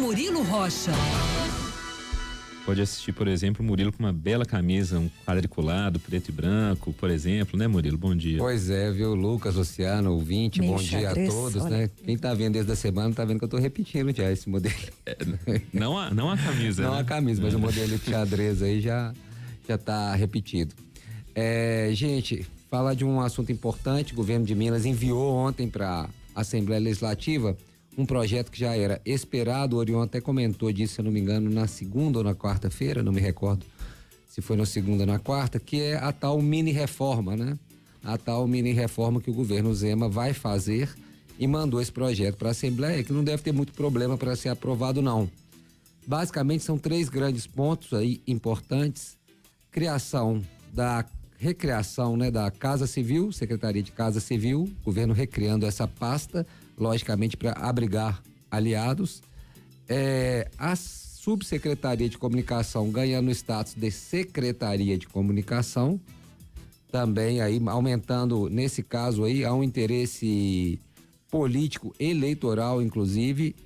Murilo Rocha. Pode assistir, por exemplo, o Murilo com uma bela camisa, um quadriculado, preto e branco, por exemplo, né, Murilo? Bom dia. Pois é, viu, Lucas, Luciano, ouvinte, Meio bom dia a todos, olha. né? Quem tá vendo desde a semana tá vendo que eu tô repetindo já esse modelo. Não a camisa, Não né? a camisa, mas o modelo de xadrez aí já tá repetido. Gente, falar de um assunto importante, o governo de Minas enviou ontem para a Assembleia Legislativa um projeto que já era esperado, o Orion até comentou disso, se eu não me engano, na segunda ou na quarta-feira, não me recordo se foi na segunda ou na quarta, que é a tal mini-reforma, né? A tal mini-reforma que o governo Zema vai fazer e mandou esse projeto para a Assembleia, que não deve ter muito problema para ser aprovado, não. Basicamente, são 3 grandes pontos aí importantes: recriação, né, da Casa Civil, Secretaria de Casa Civil, governo recriando essa pasta, logicamente para abrigar aliados. A Subsecretaria de Comunicação ganhando o status de Secretaria de Comunicação, também aí aumentando, nesse caso aí, há um interesse político eleitoral, inclusive,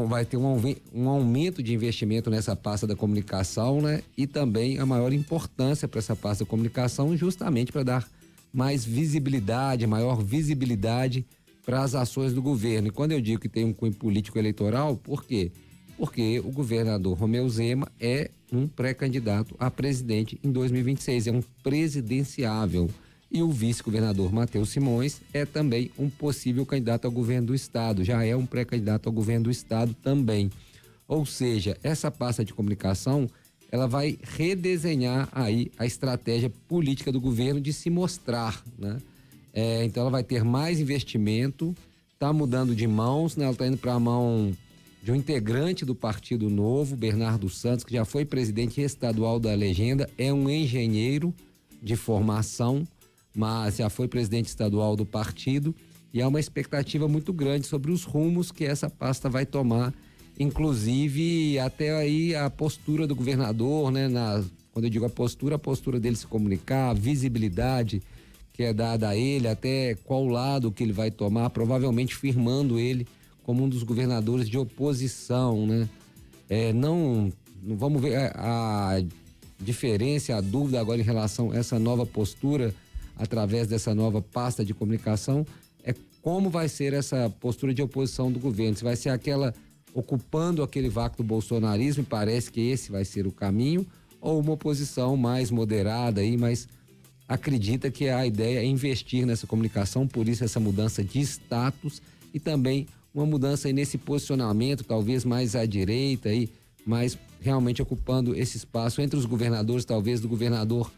vai ter um aumento de investimento nessa pasta da comunicação, né? E também a maior importância para essa pasta da comunicação, justamente para dar mais visibilidade, maior visibilidade para as ações do governo. E quando eu digo que tem um cunho político eleitoral, por quê? Porque o governador Romeu Zema é um pré-candidato a presidente em 2026, é um presidenciável. E o vice-governador Matheus Simões é também um possível candidato ao governo do estado, já é um pré-candidato ao governo do estado também. Ou seja, essa pasta de comunicação, ela vai redesenhar aí a estratégia política do governo de se mostrar, né? Então ela vai ter mais investimento, tá mudando de mãos, né? Ela tá indo para a mão de um integrante do Partido Novo, Bernardo Santos, que já foi presidente estadual da Legenda, é um engenheiro de formação, mas já foi presidente estadual do partido, e há uma expectativa muito grande sobre os rumos que essa pasta vai tomar, inclusive até aí a postura do governador, né? Quando eu digo a postura dele se comunicar, a visibilidade que é dada a ele, até qual lado que ele vai tomar, provavelmente firmando ele como um dos governadores de oposição, né? Não vamos ver a diferença, a dúvida agora em relação a essa nova postura através dessa nova pasta de comunicação, é como vai ser essa postura de oposição do governo, se vai ser aquela ocupando aquele vácuo do bolsonarismo, e parece que esse vai ser o caminho, ou uma oposição mais moderada aí, mas acredita que a ideia é investir nessa comunicação, por isso essa mudança de status e também uma mudança aí nesse posicionamento, talvez mais à direita aí, mas realmente ocupando esse espaço entre os governadores, talvez do governador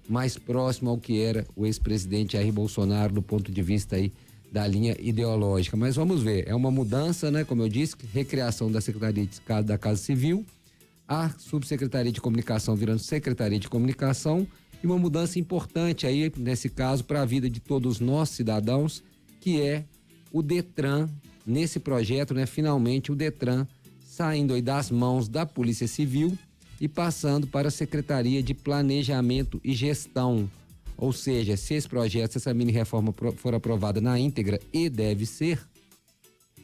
mais próximo ao que era o ex-presidente Jair Bolsonaro do ponto de vista aí da linha ideológica. Mas vamos ver, é uma mudança, né? Como eu disse, recriação da Secretaria da Casa Civil, a Subsecretaria de Comunicação virando Secretaria de Comunicação, e uma mudança importante aí, nesse caso, para a vida de todos nós cidadãos, que é o Detran, nesse projeto, né? Finalmente o Detran saindo aí das mãos da Polícia Civil e passando para a Secretaria de Planejamento e Gestão. Ou seja, se esse projeto, se essa mini-reforma for aprovada na íntegra, e deve ser,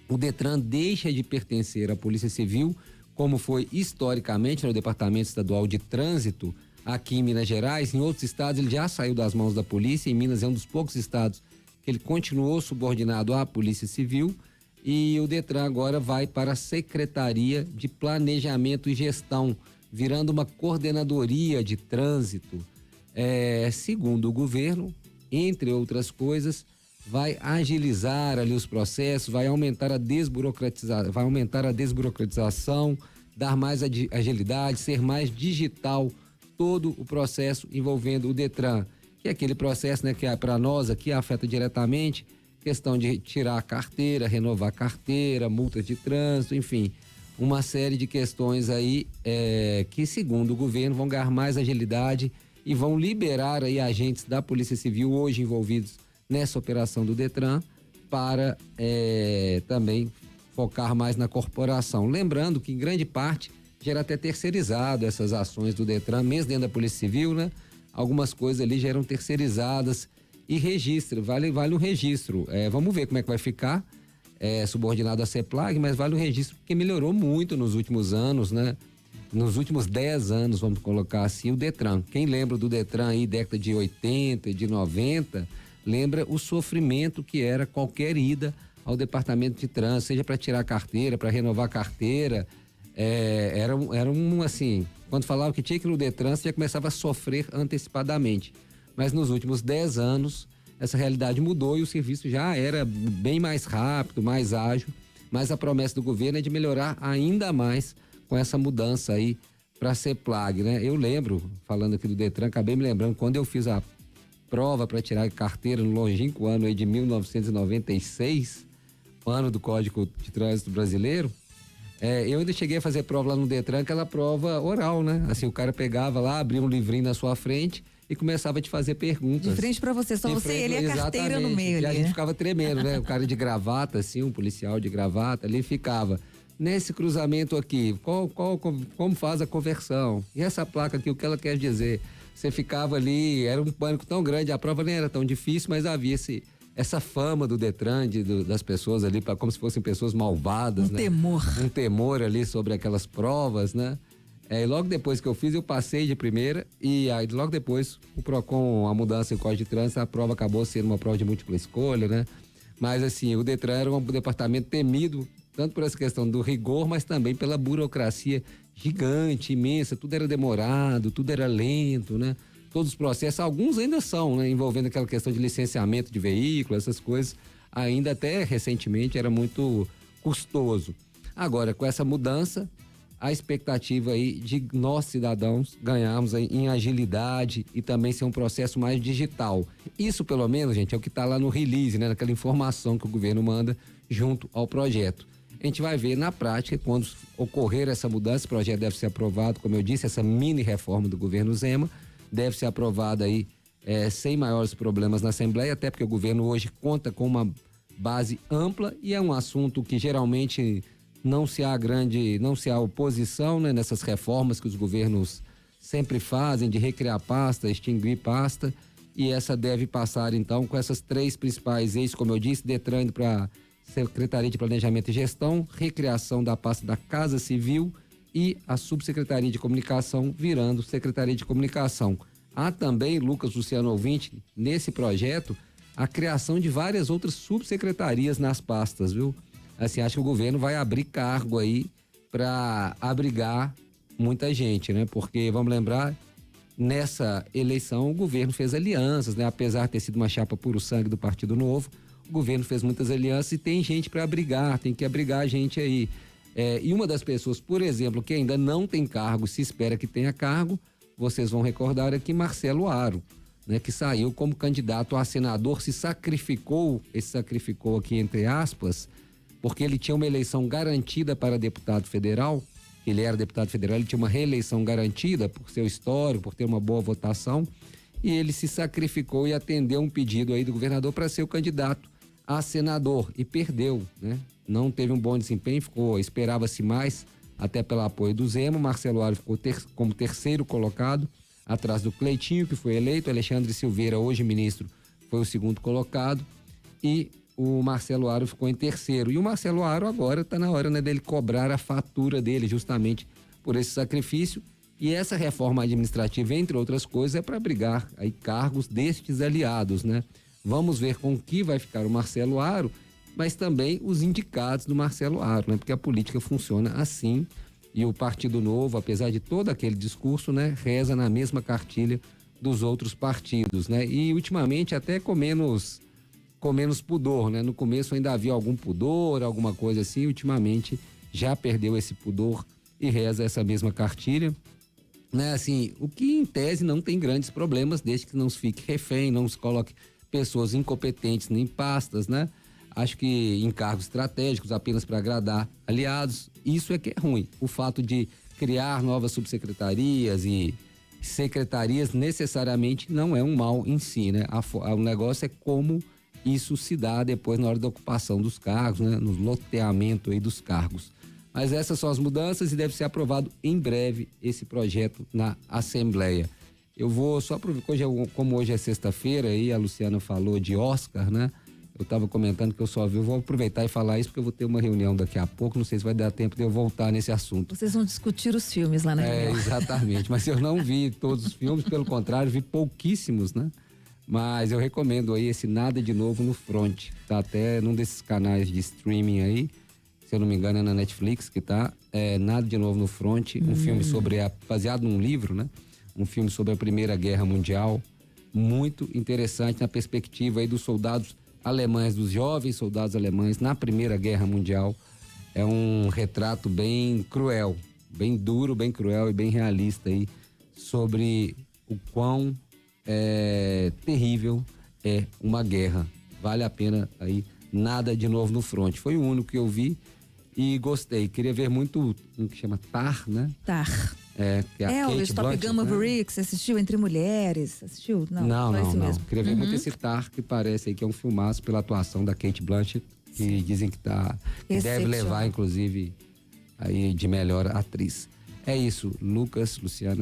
o Detran deixa de pertencer à Polícia Civil, como foi historicamente no Departamento Estadual de Trânsito, aqui em Minas Gerais. Em outros estados ele já saiu das mãos da polícia, em Minas é um dos poucos estados que ele continuou subordinado à Polícia Civil, e o Detran agora vai para a Secretaria de Planejamento e Gestão, virando uma coordenadoria de trânsito. Segundo o governo, entre outras coisas, vai agilizar ali os processos, vai aumentar a desburocratização, dar mais agilidade, ser mais digital todo o processo envolvendo o Detran, que é aquele processo, né, que para nós aqui afeta diretamente questão de tirar a carteira, renovar a carteira, multas de trânsito, enfim, uma série de questões aí que, segundo o governo, vão ganhar mais agilidade e vão liberar aí agentes da Polícia Civil hoje envolvidos nessa operação do Detran para também focar mais na corporação. Lembrando que em grande parte já era até terceirizado essas ações do Detran, mesmo dentro da Polícia Civil, né? Algumas coisas ali já eram terceirizadas e vale um registro. Vamos ver como é que vai ficar. subordinado à CEPLAG, mas vale o registro porque melhorou muito nos últimos anos, né? Nos últimos 10 anos, vamos colocar assim, o Detran. Quem lembra do Detran aí, década de 80, de 90, lembra o sofrimento que era qualquer ida ao departamento de trânsito, seja para tirar a carteira, para renovar a carteira. Era assim, quando falava que tinha que ir no Detran, você já começava a sofrer antecipadamente. Mas nos últimos 10 anos, essa realidade mudou e o serviço já era bem mais rápido, mais ágil, mas a promessa do governo é de melhorar ainda mais com essa mudança aí para a CEPLAG, né? Eu lembro, falando aqui do Detran, acabei me lembrando, quando eu fiz a prova para tirar a carteira no longínquo ano aí de 1996, ano do Código de Trânsito Brasileiro, eu ainda cheguei a fazer prova lá no Detran, aquela prova oral, né? Assim, o cara pegava lá, abria um livrinho na sua frente e começava a te fazer perguntas. De frente pra você, só você e ele e a carteira no meio ali. E a né? gente ficava tremendo, né? O cara de gravata, assim, um policial de gravata ali ficava. Nesse cruzamento aqui, como faz a conversão? E essa placa aqui, o que ela quer dizer? Você ficava ali, era um pânico tão grande, a prova nem era tão difícil, mas havia essa fama do Detran, das pessoas ali, como se fossem pessoas malvadas, né? Temor. Um temor ali sobre aquelas provas, né? E logo depois que eu fiz, eu passei de primeira e aí logo depois, com a mudança em Código de Trânsito, a prova acabou sendo uma prova de múltipla escolha, né? Mas assim, o Detran era um departamento temido, tanto por essa questão do rigor, mas também pela burocracia gigante, imensa, tudo era demorado, tudo era lento, né? Todos os processos, alguns ainda são, né? Envolvendo aquela questão de licenciamento de veículo, essas coisas, ainda até recentemente era muito custoso. Agora, com essa mudança, a expectativa aí de nós cidadãos ganharmos aí em agilidade e também ser um processo mais digital. Isso, pelo menos, gente, é o que está lá no release, né? Naquela informação que o governo manda junto ao projeto. A gente vai ver na prática, quando ocorrer essa mudança, o projeto deve ser aprovado, como eu disse, essa mini reforma do governo Zema, deve ser aprovada aí sem maiores problemas na Assembleia, até porque o governo hoje conta com uma base ampla e é um assunto que geralmente não se há oposição, né, nessas reformas que os governos sempre fazem de recriar pasta, extinguir pasta, e essa deve passar então com essas três principais eixos, como eu disse, Detran indo para Secretaria de Planejamento e Gestão, recriação da pasta da Casa Civil e a Subsecretaria de Comunicação virando Secretaria de Comunicação. Há também, Lucas, Luciano ouvinte, nesse projeto, a criação de várias outras subsecretarias nas pastas, viu? Assim, acho que o governo vai abrir cargo aí para abrigar muita gente, né? Porque, vamos lembrar, nessa eleição o governo fez alianças, né? Apesar de ter sido uma chapa puro sangue do Partido Novo, o governo fez muitas alianças e tem gente para abrigar, tem que abrigar a gente aí. E uma das pessoas, por exemplo, que ainda não tem cargo, se espera que tenha cargo, vocês vão recordar aqui Marcelo Aro, né? Que saiu como candidato a senador, se sacrificou aqui entre aspas, porque ele tinha uma eleição garantida para deputado federal, ele era deputado federal, ele tinha uma reeleição garantida por seu histórico, por ter uma boa votação, e ele se sacrificou e atendeu um pedido aí do governador para ser o candidato a senador e perdeu, né? Não teve um bom desempenho, esperava-se mais, até pelo apoio do Zema. Marcelo Aro ficou como terceiro colocado, atrás do Cleitinho, que foi eleito. Alexandre Silveira, hoje ministro, foi o segundo colocado e o Marcelo Aro ficou em terceiro. E o Marcelo Aro agora está na hora, né, dele cobrar a fatura dele justamente por esse sacrifício. E essa reforma administrativa, entre outras coisas, é para abrigar aí cargos destes aliados, né? Vamos ver com que vai ficar o Marcelo Aro, mas também os indicados do Marcelo Aro, né? Porque a política funciona assim e o Partido Novo, apesar de todo aquele discurso, né, reza na mesma cartilha dos outros partidos, né? E ultimamente até com menos pudor, né? No começo ainda havia algum pudor, alguma coisa assim, ultimamente já perdeu esse pudor e reza essa mesma cartilha, né? Assim, o que em tese não tem grandes problemas, desde que não se fique refém, não se coloque pessoas incompetentes em pastas, né? Acho que em cargos estratégicos apenas para agradar aliados, isso é que é ruim. O fato de criar novas subsecretarias e secretarias necessariamente não é um mal em si, né? O negócio é como isso se dá depois na hora da ocupação dos cargos, né? No loteamento aí dos cargos. Mas essas são as mudanças e deve ser aprovado em breve esse projeto na Assembleia. Eu vou só aproveitar, como hoje é sexta-feira e a Luciana falou de Oscar, né? Eu estava comentando que eu só vi, eu vou aproveitar e falar isso porque eu vou ter uma reunião daqui a pouco, não sei se vai dar tempo de eu voltar nesse assunto. Vocês vão discutir os filmes lá na reunião. Exatamente, mas eu não vi todos os filmes, pelo contrário, vi pouquíssimos, né? Mas eu recomendo aí esse Nada de Novo no Front, tá até num desses canais de streaming aí, se eu não me engano é na Netflix que tá, Nada de Novo no Front, um filme baseado num livro, né? Um filme sobre a Primeira Guerra Mundial, muito interessante na perspectiva aí dos soldados alemães, dos jovens soldados alemães na Primeira Guerra Mundial. É um retrato bem cruel, bem duro, bem cruel e bem realista aí sobre o quão terrível é uma guerra. Vale a pena aí, Nada de Novo no Front. Foi o único que eu vi e gostei. Queria ver muito um que chama Tar, né? Tar. Que é a o Kate Top Gun Maverick, você assistiu? Entre Mulheres, assistiu? Não. Mesmo. Queria ver muito esse Tar, que parece aí que é um filmaço pela atuação da Cate Blanchett, que dizem que deve levar, inclusive, aí de melhor atriz. É isso, Lucas, Luciana.